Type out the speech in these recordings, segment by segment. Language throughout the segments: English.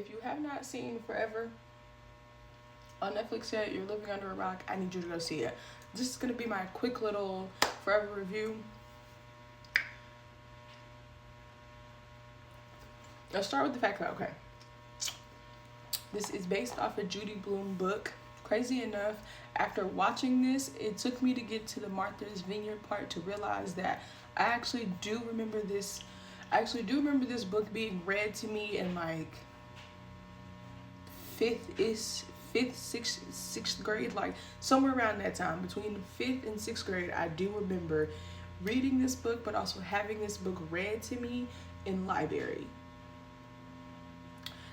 if you have not seen Forever on Netflix yet, you're living under a rock. I need you to go see it. This is gonna be my quick little Forever review. Let's start with the fact that, okay, this is based off a Judy Blume book. Crazy enough, after watching this, it took me to get to the Martha's Vineyard part to realize that I actually do remember this. I actually do remember this book being read to me in like sixth grade, like somewhere around that time, between 5th and 6th grade. I do remember reading this book, but also having this book read to me in library.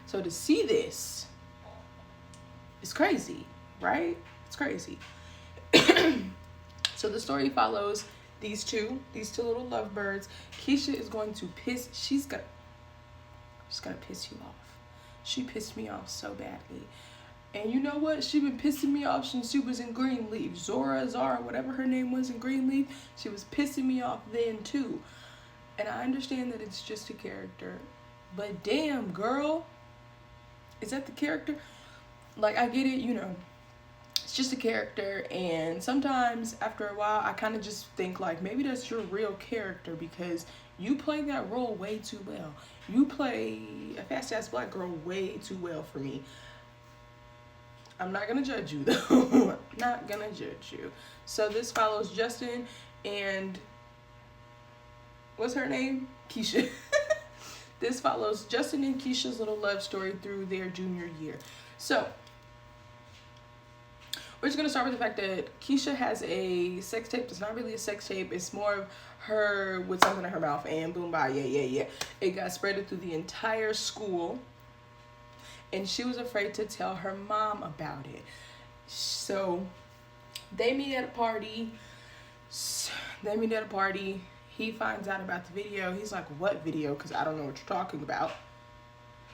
So to see this is crazy, right? It's crazy. So the story follows these two little lovebirds. Keisha is going to she's gonna piss you off. She pissed me off so badly. And you know what? She been pissing me off since she was in Greenleaf. Zara, whatever her name was in Greenleaf, she was pissing me off then too. And I understand that it's just a character, but damn, girl, is that the character? Like, I get it, you know, it's just a character, and sometimes after a while I kind of just think like maybe that's your real character because you play that role way too well. You play a fast ass black girl way too well for me. I'm not gonna judge you though. Not gonna judge you. So this follows Justin and what's her name? Keisha. This follows Justin and Keisha's little love story through their junior year. So we're just gonna start with the fact that Keisha has a sex tape. It's not really a sex tape. It's more of her with something in her mouth and boom, bye, yeah. It got spread through the entire school, and she was afraid to tell her mom about it. So they meet at a party. He finds out about the video. He's like, what video? Because I don't know what you're talking about.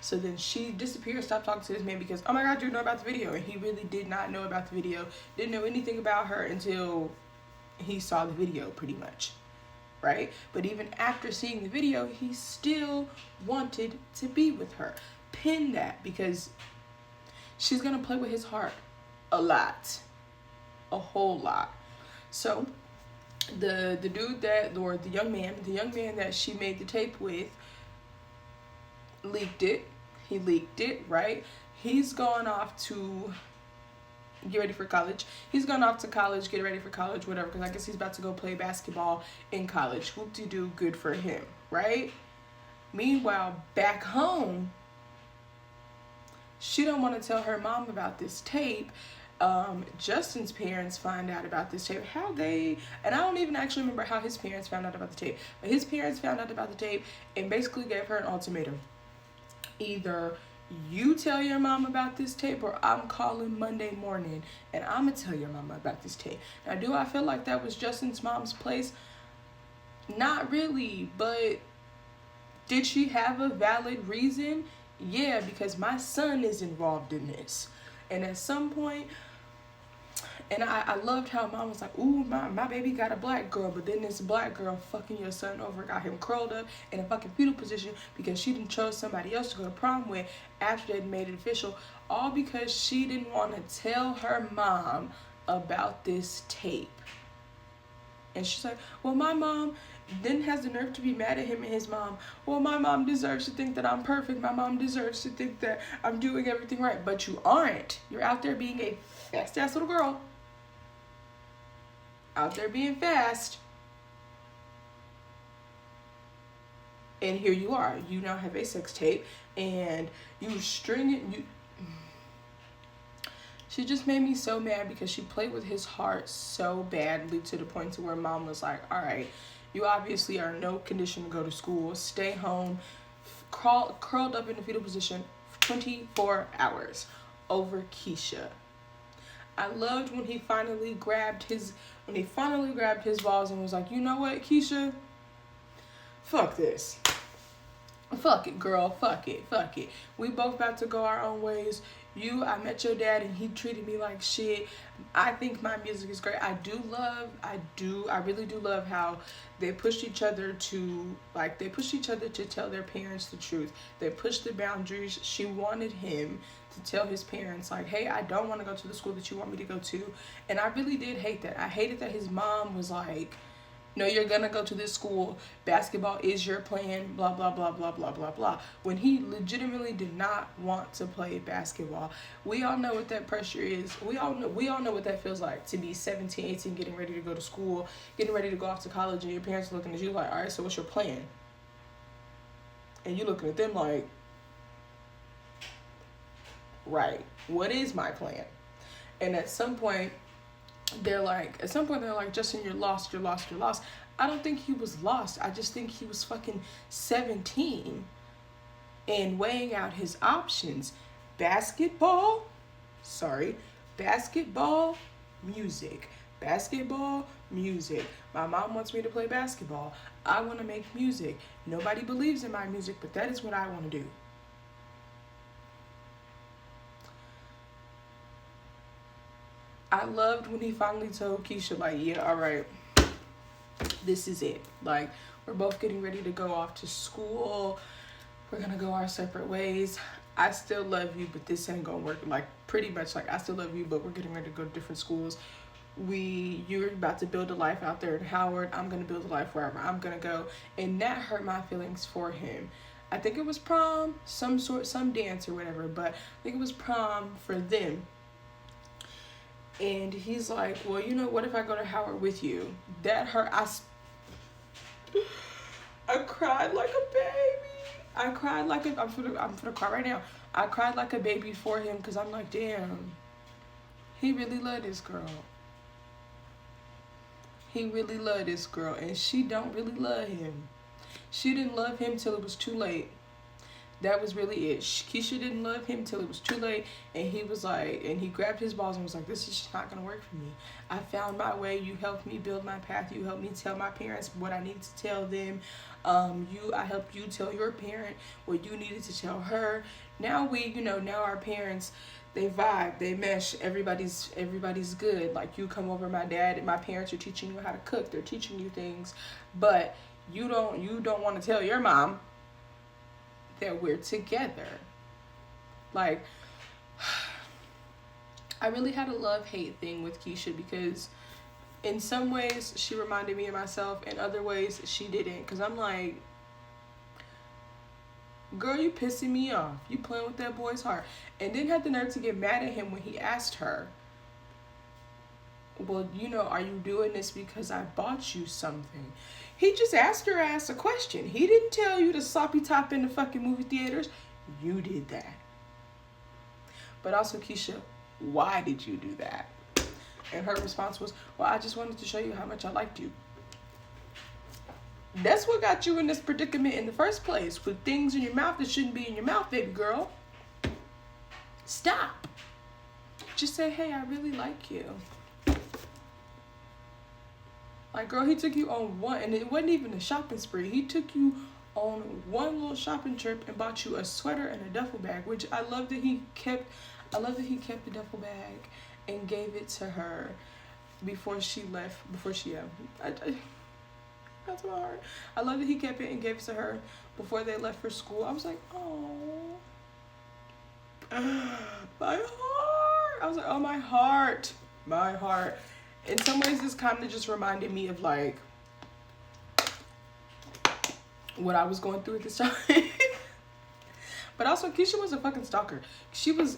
So then she disappears, stopped talking to this man because, oh my God, you know about the video. And he really did not know about the video. Didn't know anything about her until he saw the video, pretty much. Right? But even after seeing the video, he still wanted to be with her. Pin that, because she's going to play with his heart a lot. A whole lot. So the dude that, or the young man that she made the tape with leaked it. He leaked it, right? He's gone off to get ready for college. He's gone off to college, get ready for college, whatever, because I guess he's about to go play basketball in college. Whoop-de-doo, good for him, right? Meanwhile, back home, she don't want to tell her mom about this tape. Justin's parents find out about this tape. And I don't even actually remember how his parents found out about the tape, but his parents found out about the tape and basically gave her an ultimatum. Either you tell your mom about this tape, or I'm calling Monday morning and I'm gonna tell your mama about this tape. Now, do I feel like that was Justin's mom's place? Not really, but did she have a valid reason? Yeah, because my son is involved in this. And at some point, and I loved how mom was like, ooh, my baby got a black girl, but then this black girl fucking your son over, got him curled up in a fucking fetal position because she didn't chose somebody else to go to prom with after they'd made it official, all because she didn't want to tell her mom about this tape. And she's like, well, my mom then has the nerve to be mad at him and his mom. Well, my mom deserves to think that I'm perfect. My mom deserves to think that I'm doing everything right. But you aren't. You're out there being a fast-ass little girl. Out there being fast. And here you are. You now have a sex tape. And you string it. She just made me so mad because she played with his heart so badly to the point to where mom was like, all right, you obviously are in no condition to go to school. Stay home, curled up in the fetal position for 24 hours over Keisha. I loved when he finally grabbed his balls and was like, you know what, Keisha? Fuck this. Fuck it, girl. Fuck it. Fuck it. We both about to go our own ways. I met your dad and he treated me like shit. I think my music is great. I really do love how they pushed each other to tell their parents the truth. They pushed the boundaries. She wanted him to tell his parents, like, hey, I don't want to go to the school that you want me to go to. And I really did hate that. I hated that his mom was like, no, you're gonna go to this school. Basketball is your plan. Blah blah blah blah blah blah blah. When he legitimately did not want to play basketball, we all know what that pressure is. We all know what that feels like to be 17, 18, getting ready to go to school, getting ready to go off to college, and your parents are looking at you like, all right, so what's your plan? And you looking at them like, right, what is my plan? And at some point they're like, Justin, you're lost. I don't think he was lost. I just think he was fucking 17 and weighing out his options. Basketball, music. Basketball, music. My mom wants me to play basketball. I want to make music. Nobody believes in my music, but that is what I want to do. I loved when he finally told Keisha, like, yeah, all right, this is it. Like, we're both getting ready to go off to school. We're going to go our separate ways. I still love you, but this ain't going to work. Like, pretty much, like, I still love you, but we're getting ready to go to different schools. You're about to build a life out there in Howard. I'm going to build a life wherever I'm going to go. And that hurt my feelings for him. I think it was prom, some dance or whatever, but I think it was prom for them. And he's like, well, you know, what if I go to Howard with you? That hurt. I cried like a baby. I'm gonna cry right now. I cried like a baby for him because I'm like, damn, he really loved this girl. He really loved this girl, and she don't really love him. She didn't love him till it was too late. That was really it. Keisha didn't love him till it was too late, and he was like, and he grabbed his balls and was like, this is just not gonna work for me. I found my way. You helped me build my path. You helped me tell my parents what I needed to tell them. I helped you tell your parent what you needed to tell her. Now now our parents, they vibe, they mesh. Everybody's good. Like, you come over, my dad and my parents are teaching you how to cook. They're teaching you things, but you don't want to tell your mom that we're together. Like, I really had a love-hate thing with Keisha because in some ways she reminded me of myself, in other ways she didn't, because I'm like, girl, you pissing me off. You playing with that boy's heart. And then had the nerve to get mad at him when he asked her, well, are you doing this because I bought you something? He just asked her ass a question. He didn't tell you to sloppy top in the fucking movie theaters. You did that. But also, Keisha, why did you do that? And her response was, well, I just wanted to show you how much I liked you. That's what got you in this predicament in the first place, with things in your mouth that shouldn't be in your mouth, baby girl. Stop. Just say, hey, I really like you. Like, girl, he took you on one, and it wasn't even a shopping spree. He took you on one little shopping trip and bought you a sweater and a duffel bag, which I love that he kept the duffel bag and gave it to her before she left. That's my heart. I love that he kept it and gave it to her before they left for school. I was like, oh, my heart. I was like, oh, my heart. In some ways, this kind of just reminded me of, like, what I was going through at this time. But also, Keisha was a fucking stalker. She was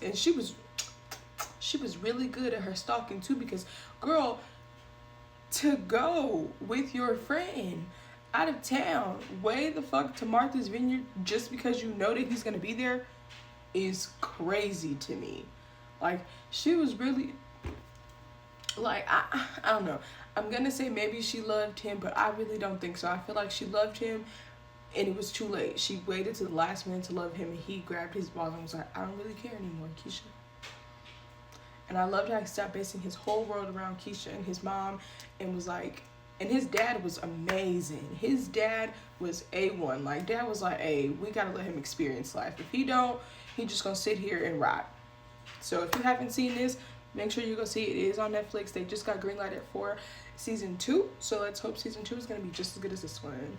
really good at her stalking too, because, girl, to go with your friend out of town, way the fuck to Martha's Vineyard just because you know that he's gonna be there is crazy to me. Like, she was really, like, I don't know. I'm gonna say maybe she loved him, but I really don't think so. I feel like she loved him and it was too late. She waited to the last minute to love him, and he grabbed his balls and was like, I don't really care anymore, Keisha. And I loved how he stopped basing his whole world around Keisha and his mom, and was like, And his dad was amazing. His dad was A1. Like, dad was like, hey, we gotta let him experience life. If he don't, he just gonna sit here and rot. So if you haven't seen this, make sure you go see it. It is on Netflix. They just got greenlighted for season 2. So let's hope season 2 is gonna be just as good as this one.